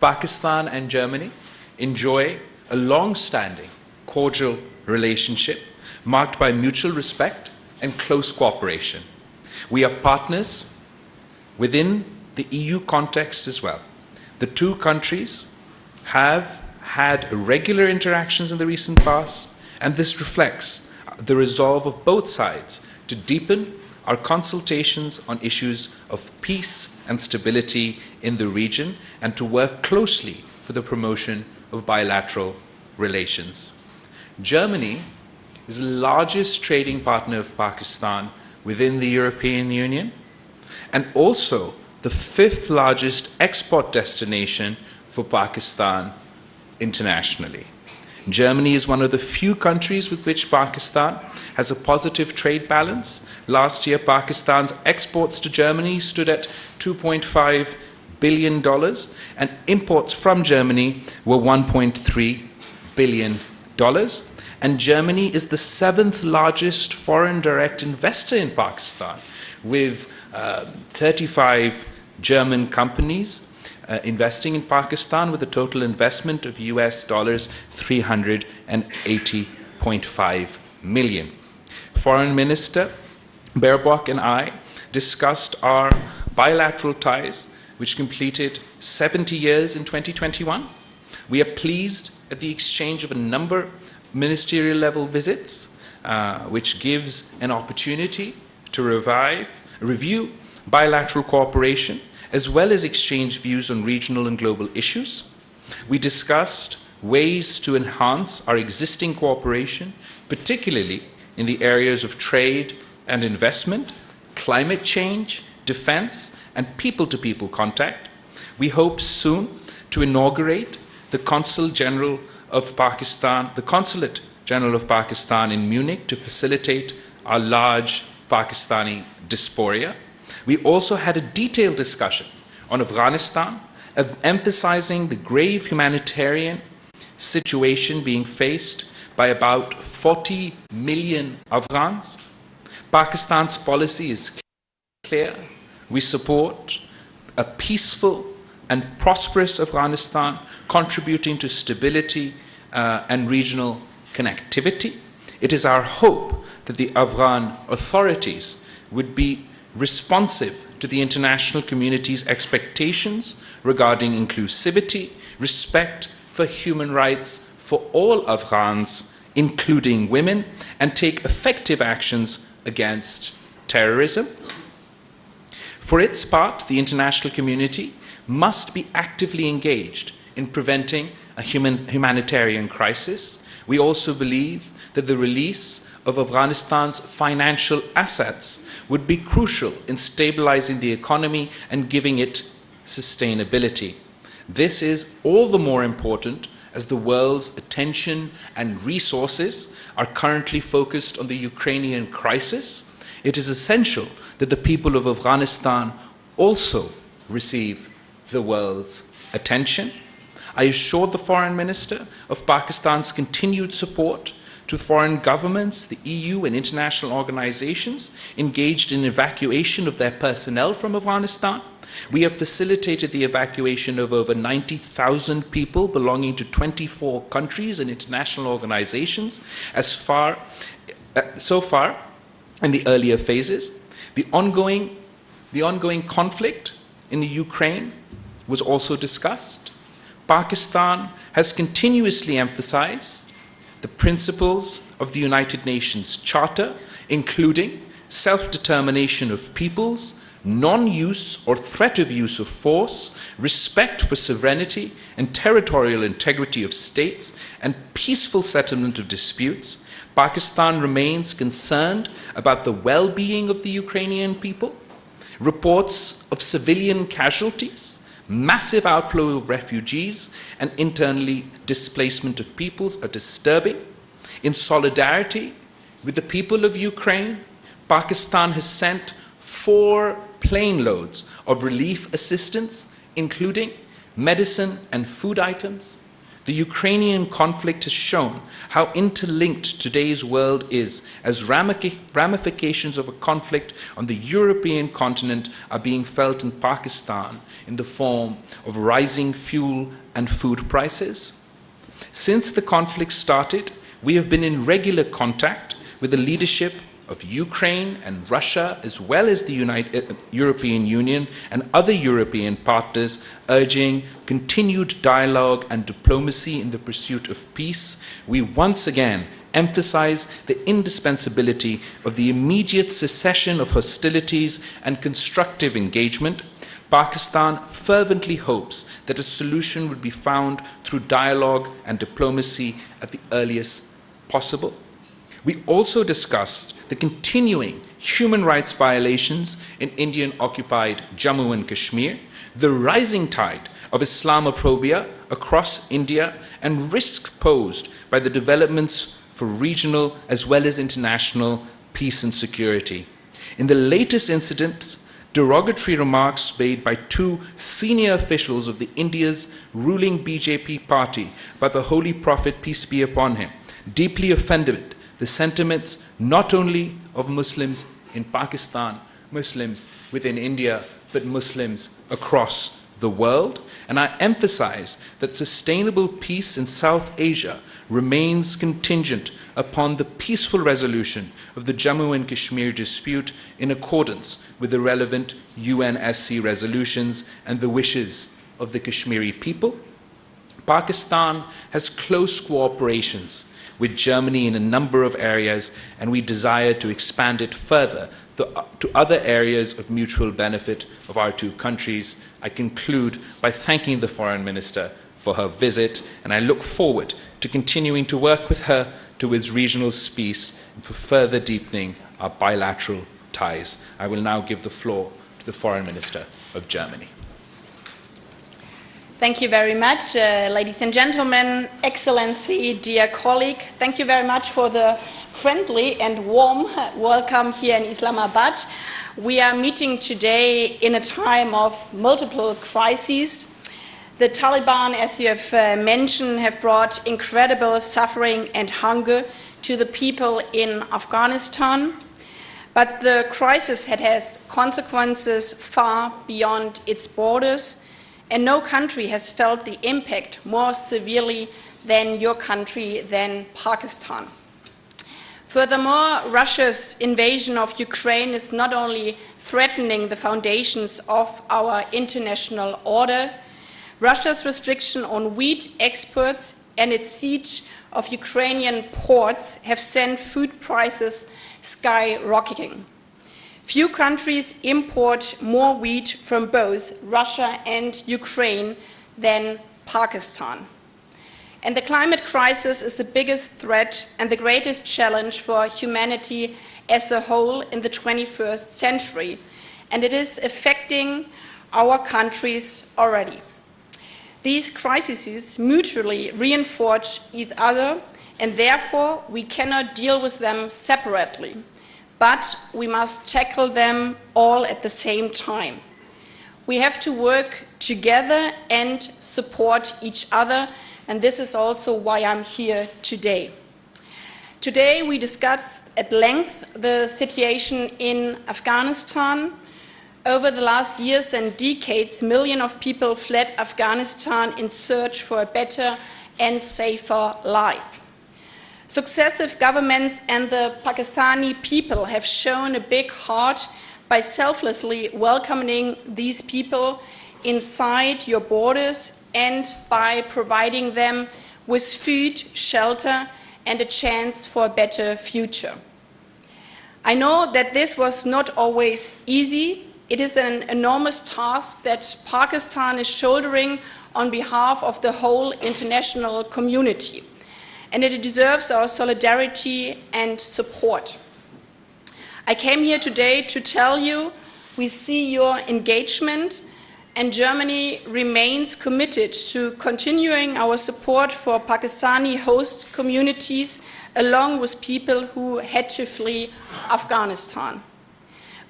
Pakistan and Germany enjoy a long-standing, cordial relationship marked by mutual respect and close cooperation. We are partners within the EU context as well. The two countries have had regular interactions in the recent past, and this reflects the resolve of both sides to deepen our consultations on issues of peace and stability in the region and to work closely for the promotion of bilateral relations. Germany is the largest trading partner of Pakistan within the European Union and also the fifth largest export destination for Pakistan internationally. Germany is one of the few countries with which Pakistan has a positive trade balance. Last year, Pakistan's exports to Germany stood at $2.5 billion, and imports from Germany were $1.3 billion. And Germany is the seventh largest foreign direct investor in Pakistan, with 35 German companies investing in Pakistan with a total investment of US dollars 380.5 million. Foreign Minister Baerbock and I discussed our bilateral ties, which completed 70 years in 2021. We are pleased at the exchange of a number of ministerial level visits, which gives an opportunity to review bilateral cooperation, as well as exchange views on regional and global issues. We discussed ways to enhance our existing cooperation, particularly in the areas of trade and investment, climate change, defense, and people-to-people contact. We hope soon to inaugurate the Consulate General of Pakistan in Munich to facilitate our large Pakistani diaspora. We also had a detailed discussion on Afghanistan, emphasizing the grave humanitarian situation being faced by about 40 million Afghans. Pakistan's policy is clear. We support a peaceful and prosperous Afghanistan, contributing to stability and regional connectivity. It is our hope that the Afghan authorities would be responsive to the international community's expectations regarding inclusivity, respect for human rights for all Afghans, including women, and take effective actions against terrorism. For its part, the international community must be actively engaged in preventing a humanitarian crisis. We also believe that the release of Afghanistan's financial assets would be crucial in stabilizing the economy and giving it sustainability. This is all the more important as the world's attention and resources are currently focused on the Ukrainian crisis. It is essential that the people of Afghanistan also receive the world's attention. I assured the Foreign Minister of Pakistan's continued support to foreign governments, the EU, and international organizations engaged in evacuation of their personnel from Afghanistan. We have facilitated the evacuation of over 90,000 people belonging to 24 countries and international organizations so far in the earlier phases. The ongoing conflict in the Ukraine was also discussed. Pakistan has continuously emphasized the principles of the United Nations Charter, including self-determination of peoples, non-use or threat of use of force, respect for sovereignty and territorial integrity of states, and peaceful settlement of disputes. Pakistan remains concerned about the well-being of the Ukrainian people. Reports of civilian casualties, massive outflow of refugees, and internally displacement of peoples are disturbing. In solidarity with the people of Ukraine, Pakistan has sent 4 plane loads of relief assistance, including medicine and food items, The Ukrainian conflict has shown how interlinked today's world is, as ramifications of a conflict on the European continent are being felt in Pakistan in the form of rising fuel and food prices. Since the conflict started, we have been in regular contact with the leadership of Ukraine and Russia, as well as the European Union and other European partners, urging continued dialogue and diplomacy in the pursuit of peace. We once again emphasize the indispensability of the immediate cessation of hostilities and constructive engagement. Pakistan fervently hopes that a solution would be found through dialogue and diplomacy at the earliest possible. We also discussed the continuing human rights violations in Indian-occupied Jammu and Kashmir, the rising tide of Islamophobia across India, and risks posed by the developments for regional as well as international peace and security. In the latest incidents, derogatory remarks made by two senior officials of India's ruling BJP party about the Holy Prophet, peace be upon him, deeply offended the sentiments not only of Muslims in Pakistan, Muslims within India, but Muslims across the world. And I emphasize that sustainable peace in South Asia remains contingent upon the peaceful resolution of the Jammu and Kashmir dispute in accordance with the relevant UNSC resolutions and the wishes of the Kashmiri people. Pakistan has close cooperations with Germany in a number of areas, and we desire to expand it further to other areas of mutual benefit of our two countries. I conclude by thanking the Foreign Minister for her visit, and I look forward to continuing to work with her towards regional peace and for further deepening our bilateral ties. I will now give the floor to the Foreign Minister of Germany. Thank you very much, ladies and gentlemen, Excellency, dear colleague. Thank you very much for the friendly and warm welcome here in Islamabad. We are meeting today in a time of multiple crises. The Taliban, as you have mentioned, have brought incredible suffering and hunger to the people in Afghanistan. But the crisis has consequences far beyond its borders, and no country has felt the impact more severely than your country, than Pakistan. Furthermore, Russia's invasion of Ukraine is not only threatening the foundations of our international order. Russia's restriction on wheat exports and its siege of Ukrainian ports have sent food prices skyrocketing. Few countries import more wheat from both Russia and Ukraine than Pakistan. And the climate crisis is the biggest threat and the greatest challenge for humanity as a whole in the 21st century. And it is affecting our countries already. These crises mutually reinforce each other, and therefore we cannot deal with them separately. But we must tackle them all at the same time. We have to work together and support each other, and this is also why I'm here today. Today we discussed at length the situation in Afghanistan. Over the last years and decades, millions of people fled Afghanistan in search for a better and safer life. Successive governments and the Pakistani people have shown a big heart by selflessly welcoming these people inside your borders and by providing them with food, shelter, and a chance for a better future. I know that this was not always easy. It is an enormous task that Pakistan is shouldering on behalf of the whole international community, and it deserves our solidarity and support. I came here today to tell you we see your engagement, and Germany remains committed to continuing our support for Pakistani host communities along with people who had to flee Afghanistan.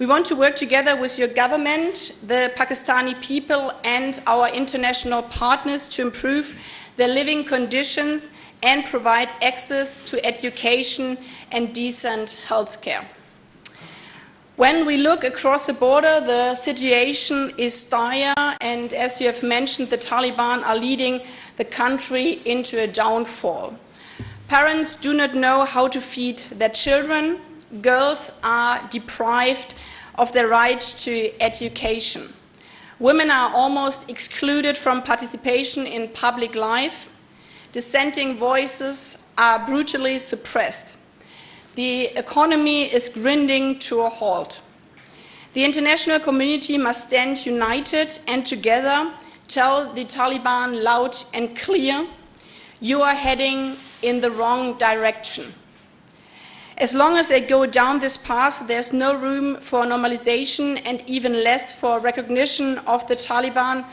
We want to work together with your government, the Pakistani people, and our international partners to improve their living conditions and provide access to education and decent health care. When we look across the border, the situation is dire, and as you have mentioned, the Taliban are leading the country into a downfall. Parents do not know how to feed their children. Girls are deprived of their right to education. Women are almost excluded from participation in public life. Dissenting voices are brutally suppressed. The economy is grinding to a halt. The international community must stand united and together tell the Taliban loud and clear, you are heading in the wrong direction. As long as they go down this path, there's no room for normalization and even less for recognition of the Taliban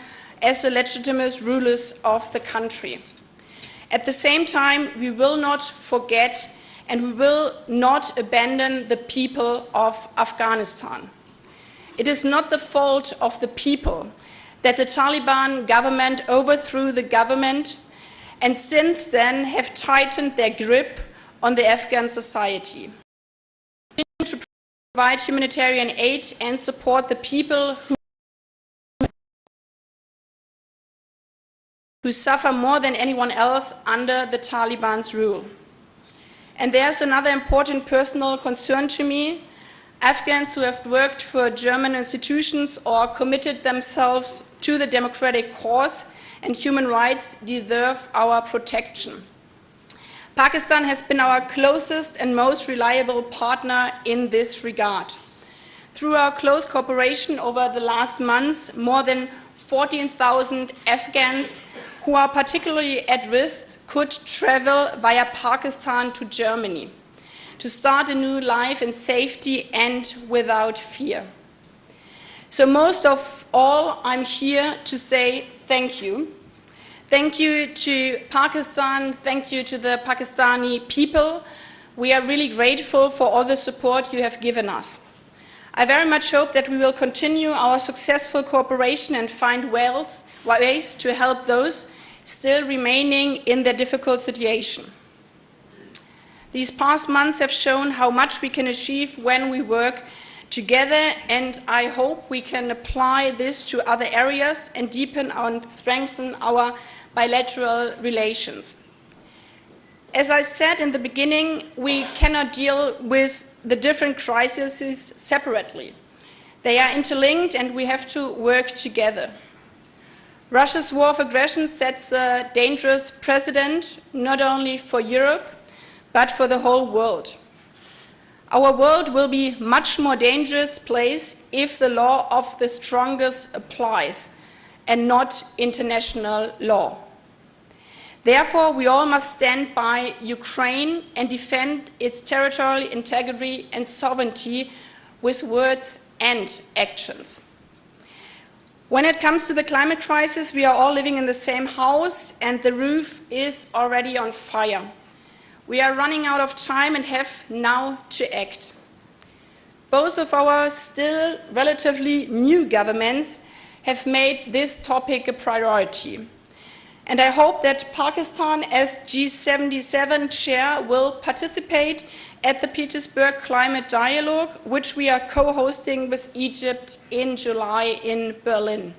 as the legitimate rulers of the country. At the same time, we will not forget and we will not abandon the people of Afghanistan. It is not the fault of the people that the Taliban government overthrew the government and since then have tightened their grip on the Afghan society. We need to provide humanitarian aid and support the people who suffer more than anyone else under the Taliban's rule. And there's another important personal concern to me. Afghans who have worked for German institutions or committed themselves to the democratic cause and human rights deserve our protection. Pakistan has been our closest and most reliable partner in this regard. Through our close cooperation over the last months, more than 14,000 Afghans who are particularly at risk could travel via Pakistan to Germany to start a new life in safety and without fear. So most of all, I'm here to say thank you. Thank you to Pakistan, thank you to the Pakistani people. We are really grateful for all the support you have given us. I very much hope that we will continue our successful cooperation and find ways to help those still remaining in their difficult situation. These past months have shown how much we can achieve when we work together, and I hope we can apply this to other areas and deepen and strengthen our bilateral relations. As I said in the beginning, we cannot deal with the different crises separately. They are interlinked and we have to work together. Russia's war of aggression sets a dangerous precedent, not only for Europe, but for the whole world. Our world will be a much more dangerous place if the law of the strongest applies and not international law. Therefore, we all must stand by Ukraine and defend its territorial integrity and sovereignty with words and actions. When it comes to the climate crisis, we are all living in the same house and the roof is already on fire. We are running out of time and have now to act. Both of our still relatively new governments have made this topic a priority. And I hope that Pakistan, as G77 chair, will participate at the Petersburg Climate Dialogue, which we are co-hosting with Egypt in July in Berlin.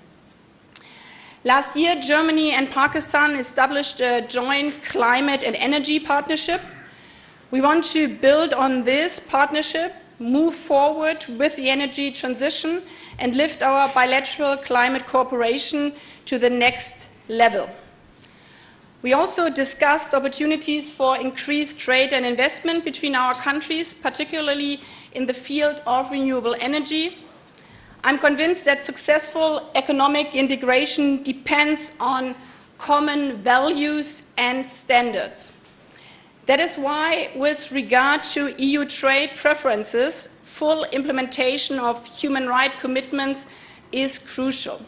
Last year, Germany and Pakistan established a joint climate and energy partnership. We want to build on this partnership, move forward with the energy transition, and lift our bilateral climate cooperation to the next level. We also discussed opportunities for increased trade and investment between our countries, particularly in the field of renewable energy. I'm convinced that successful economic integration depends on common values and standards. That is why, with regard to EU trade preferences, full implementation of human rights commitments is crucial.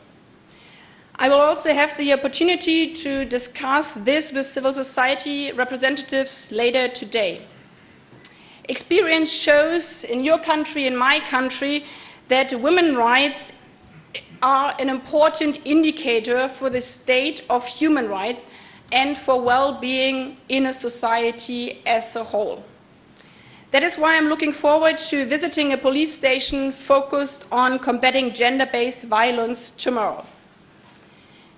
I will also have the opportunity to discuss this with civil society representatives later today. Experience shows in your country, in my country, that women's rights are an important indicator for the state of human rights and for well-being in a society as a whole. That is why I'm looking forward to visiting a police station focused on combating gender-based violence tomorrow.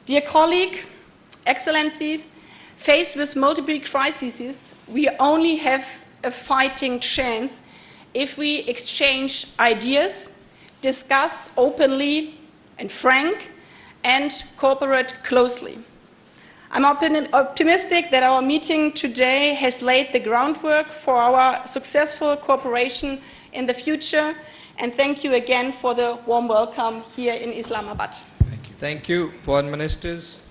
Dear colleague, Excellencies, faced with multiple crises, we only have a fighting chance if we exchange ideas, discuss openly and frank, and cooperate closely. I'm optimistic that our meeting today has laid the groundwork for our successful cooperation in the future, and thank you again for the warm welcome here in Islamabad. Thank you. Thank you, foreign ministers.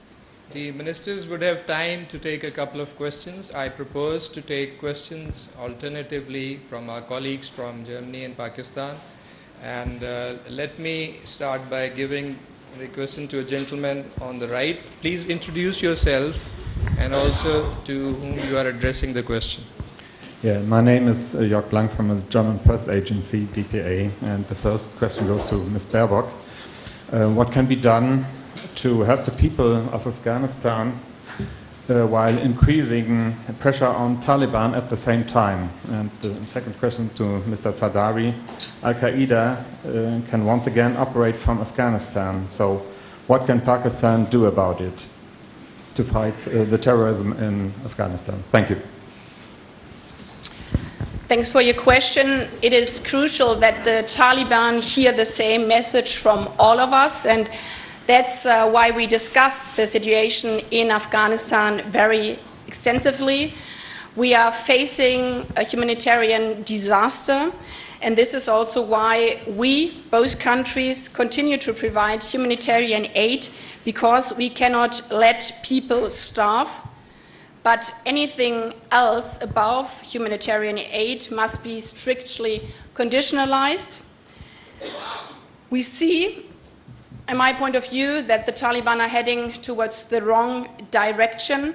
The ministers would have time to take a couple of questions. I propose to take questions alternatively from our colleagues from Germany and Pakistan. And let me start by giving the question to a gentleman on the right. Please introduce yourself and also to whom you are addressing the question. Yeah, my name is Jörg Blank from the German press agency, DPA, and the first question goes to Ms. Baerbock. What can be done to help the people of Afghanistan while increasing pressure on Taliban at the same time? And the second question to Mr. Sardari. Al-Qaeda can once again operate from Afghanistan. So what can Pakistan do about it to fight the terrorism in Afghanistan? Thank you. Thanks for your question. It is crucial that the Taliban hear the same message from all of us, and that's why we discussed the situation in Afghanistan very extensively. We are facing a humanitarian disaster, and this is also why we, both countries, continue to provide humanitarian aid, because we cannot let people starve. But anything else above humanitarian aid must be strictly conditionalized. We see, in my point of view, that the Taliban are heading towards the wrong direction,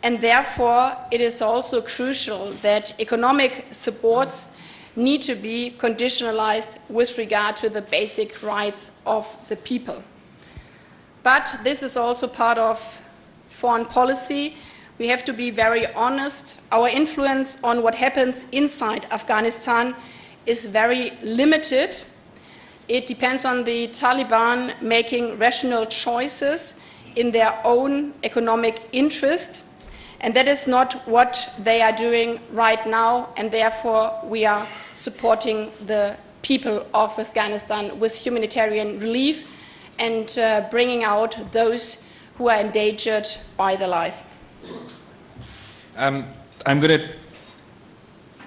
and therefore it is also crucial that economic supports need to be conditionalized with regard to the basic rights of the people. But this is also part of foreign policy. We have to be very honest. Our influence on what happens inside Afghanistan is very limited. It depends on the Taliban making rational choices in their own economic interest, and that is not what they are doing right now, and therefore we are supporting the people of Afghanistan with humanitarian relief and bringing out those who are endangered by their life. I'm going to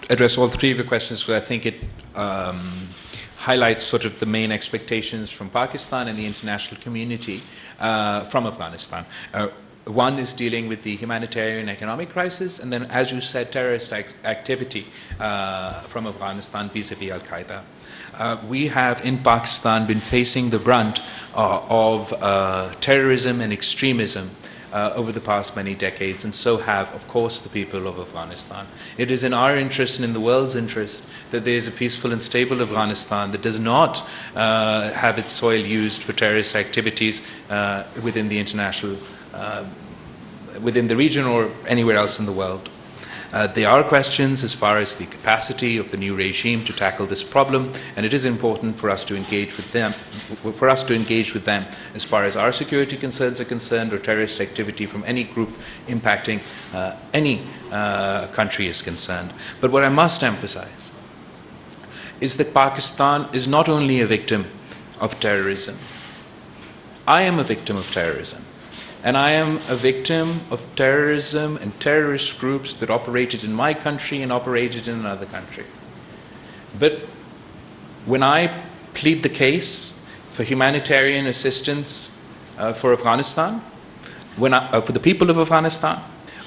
address all three of your questions because I think it highlights sort of the main expectations from Pakistan and the international community from Afghanistan. One is dealing with the humanitarian economic crisis, and then, as you said, terrorist activity from Afghanistan vis-a-vis Al-Qaeda. We have in Pakistan been facing the brunt of terrorism and extremism over the past many decades, and so have, of course, the people of Afghanistan. It is in our interest and in the world's interest that there is a peaceful and stable Afghanistan that does not have its soil used for terrorist activities within the international, within the region or anywhere else in the world. There are questions as far as the capacity of the new regime to tackle this problem, and it is important for us to engage with them, as far as our security concerns are concerned, or terrorist activity from any group impacting any country is concerned. But what I must emphasize is that Pakistan is not only a victim of terrorism. I am a victim of terrorism. And I am a victim of terrorism and terrorist groups that operated in my country and operated in another country. But when I plead the case for humanitarian assistance for Afghanistan, for the people of Afghanistan,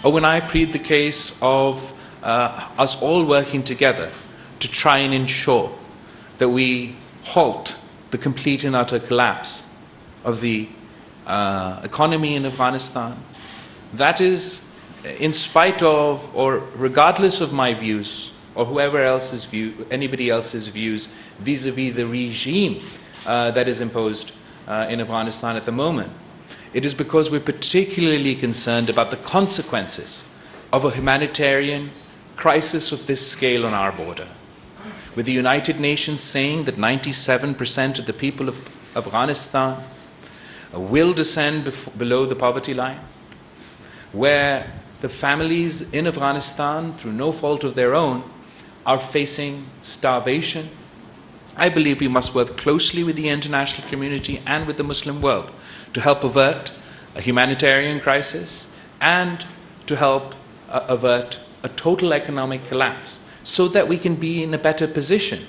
or when I plead the case of us all working together to try and ensure that we halt the complete and utter collapse of the economy in Afghanistan, that is in spite of or regardless of my views or whoever else's view, anybody else's views vis-a-vis the regime that is imposed in Afghanistan at the moment. It is because we're particularly concerned about the consequences of a humanitarian crisis of this scale on our border. With the United Nations saying that 97% of the people of Afghanistan will descend below the poverty line, where the families in Afghanistan, through no fault of their own, are facing starvation, I believe we must work closely with the international community and with the Muslim world to help avert a humanitarian crisis and to help avert a total economic collapse, so that we can be in a better position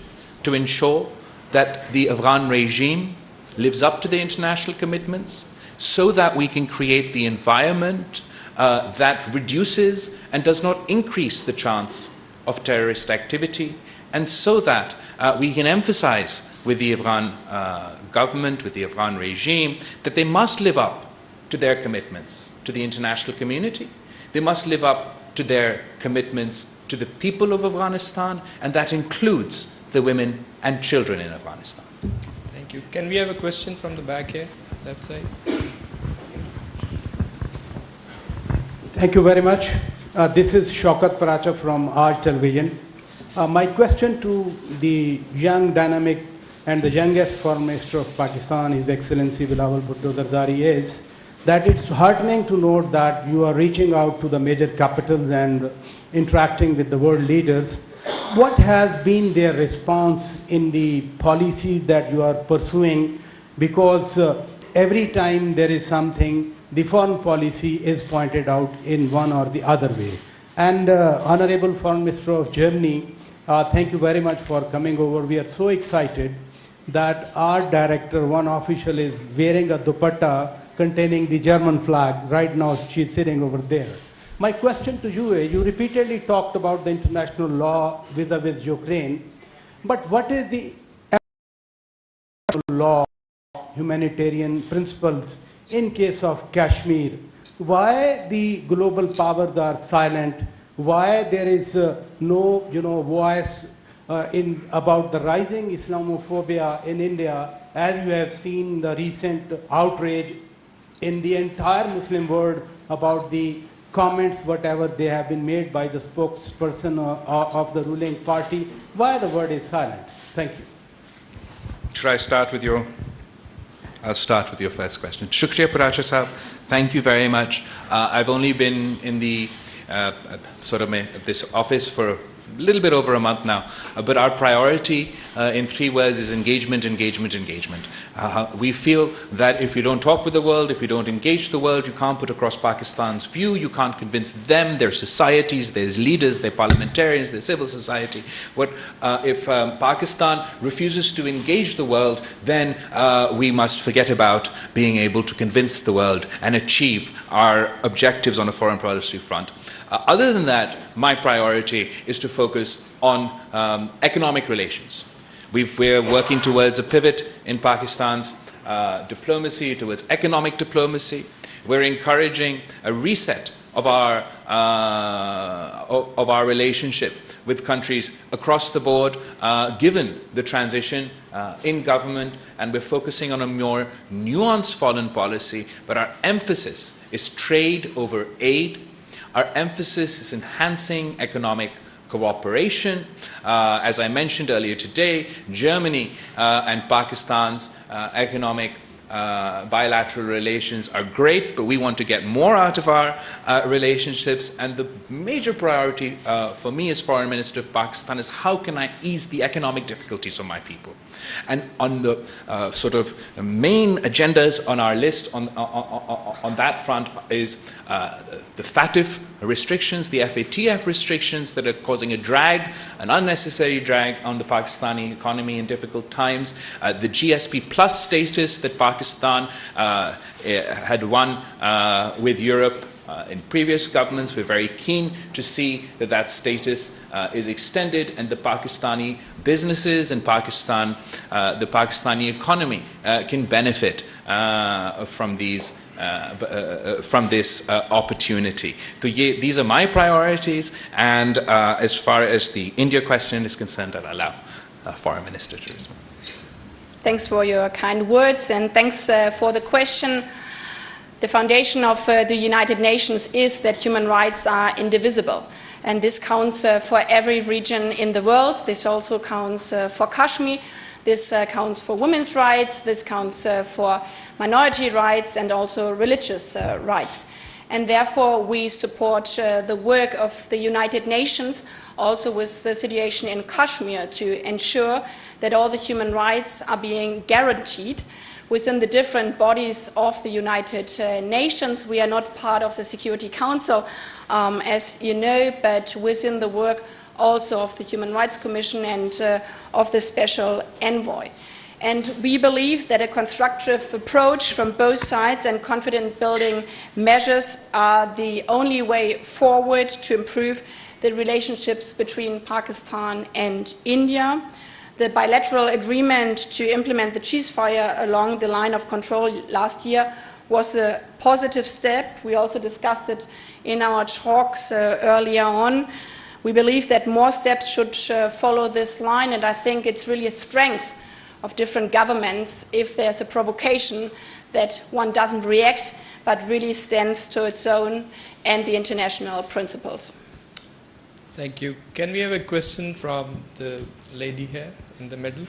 to ensure that the Afghan regime lives up to the international commitments, so that we can create the environment that reduces and does not increase the chance of terrorist activity, and so that we can emphasize with the Afghan government, with the Afghan regime, that they must live up to their commitments to the international community. They must live up to their commitments to the people of Afghanistan, and that includes the women and children in Afghanistan. Thank you. Can we have a question from the back here, left side? Thank you very much. This is Shaukat Paracha from Aaj Television. My question to the young, dynamic, and the youngest Foreign Minister of Pakistan, His Excellency Bilawal Bhutto Zardari, is that it's heartening to note that you are reaching out to the major capitals and interacting with the world leaders. What has been their response in the policies that you are pursuing? Because every time there is something, the foreign policy is pointed out in one or the other way. And Honorable Foreign Minister of Germany, thank you very much for coming over. We are so excited that our director, one official, is wearing a dupatta containing the German flag. Right now, she's sitting over there. My question to you is, you repeatedly talked about the international law vis-a-vis Ukraine, but what is the law, humanitarian principles in case of Kashmir? Why the global powers are silent? Why there is no voice about the rising Islamophobia in India, as you have seen the recent outrage in the entire Muslim world about the comments, whatever they have been made by the spokesperson of the ruling party? Why the word is silent? Thank you. Should I start with your... I'll start with your first question. Shukriya Paracha Sahab, thank you very much. I've only been in the this office for a little bit over a month now, but our priority in 3 words is engagement, engagement, engagement. We feel that if you don't talk with the world, if you don't engage the world, you can't put across Pakistan's view, you can't convince them, their societies, their leaders, their parliamentarians, their civil society. If Pakistan refuses to engage the world, then we must forget about being able to convince the world and achieve our objectives on a foreign policy front. Other than that, my priority is to focus on economic relations. We're working towards a pivot in Pakistan's diplomacy, towards economic diplomacy. We're encouraging a reset of our relationship with countries across the board, given the transition in government, and we're focusing on a more nuanced foreign policy, but our emphasis is trade over aid. Our emphasis is enhancing economic cooperation. As I mentioned earlier today, Germany and Pakistan's economic bilateral relations are great, but we want to get more out of our relationships. And the major priority for me as Foreign Minister of Pakistan is how can I ease the economic difficulties of my people. And on the main agendas on our list on that front is the FATF restrictions, the FATF restrictions that are causing a drag, an unnecessary drag on the Pakistani economy in difficult times, the GSP plus status that Pakistan had won with Europe in previous governments. We're very keen to see that that status is extended, and the Pakistani businesses and Pakistan, the Pakistani economy can benefit from these opportunity. So these are my priorities, and as far as the India question is concerned, I'll allow Foreign Minister to respond. Thanks for your kind words, and thanks for the question. The foundation of the United Nations is that human rights are indivisible, and this counts for every region in the world. This also counts for Kashmir. This counts for women's rights. This counts for minority rights and also religious rights. And therefore, we support the work of the United Nations, also with the situation in Kashmir, to ensure that all the human rights are being guaranteed within the different bodies of the United Nations. We are not part of the Security Council, as you know, but within the work also of the Human Rights Commission and of the Special Envoy. And we believe that a constructive approach from both sides and confidence-building measures are the only way forward to improve the relationships between Pakistan and India. The bilateral agreement to implement the ceasefire along the line of control last year was a positive step. We also discussed it in our talks earlier on. We believe that more steps should follow this line, and I think it's really a strength of different governments if there's a provocation that one doesn't react but really stands to its own and the international principles. Thank you. Can we have a question from the lady here in the middle?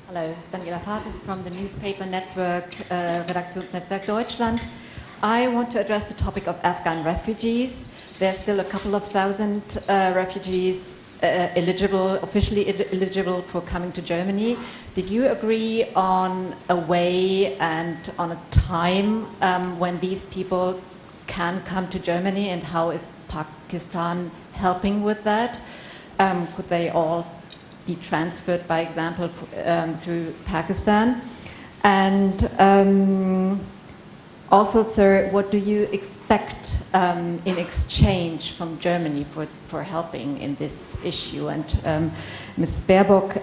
Hello, Daniela Farkas from the newspaper network Redaktionsnetzwerk Deutschland. I want to address the topic of Afghan refugees. There's still a couple of thousand refugees officially eligible for coming to Germany. Did you agree on a way and on a time when these people can come to Germany, and how is Pakistan helping with that? Could they all be transferred, by example, through Pakistan? And also, sir, what do you expect in exchange from Germany for helping in this issue? And Ms. Baerbock,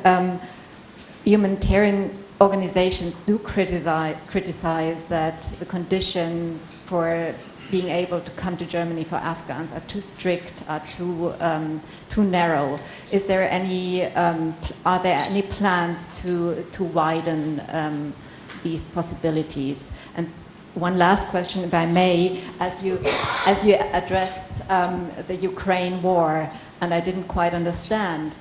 humanitarian organizations do criticize that the conditions for being able to come to Germany for Afghans are too strict, are too narrow. Is there any? Are there any plans to widen these possibilities? And one last question, if I may, as you addressed the Ukraine war, and I didn't quite understand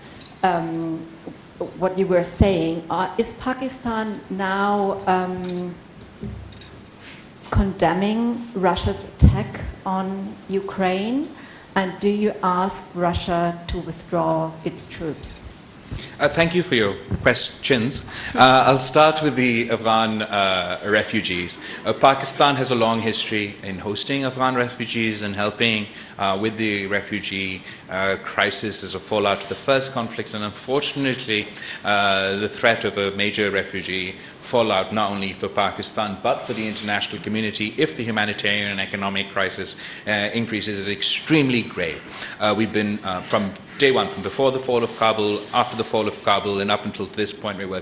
what you were saying. Is Pakistan now condemning Russia's attack on Ukraine, and do you ask Russia to withdraw its troops? Thank you for your questions. I'll start with the Afghan refugees. Pakistan has a long history in hosting Afghan refugees and helping with the refugee crisis as a fallout of the first conflict, and unfortunately the threat of a major refugee fallout not only for Pakistan but for the international community if the humanitarian and economic crisis increases is extremely grave. We've been from day one, from before the fall of Kabul, after the fall of Kabul, and up until this point, we're working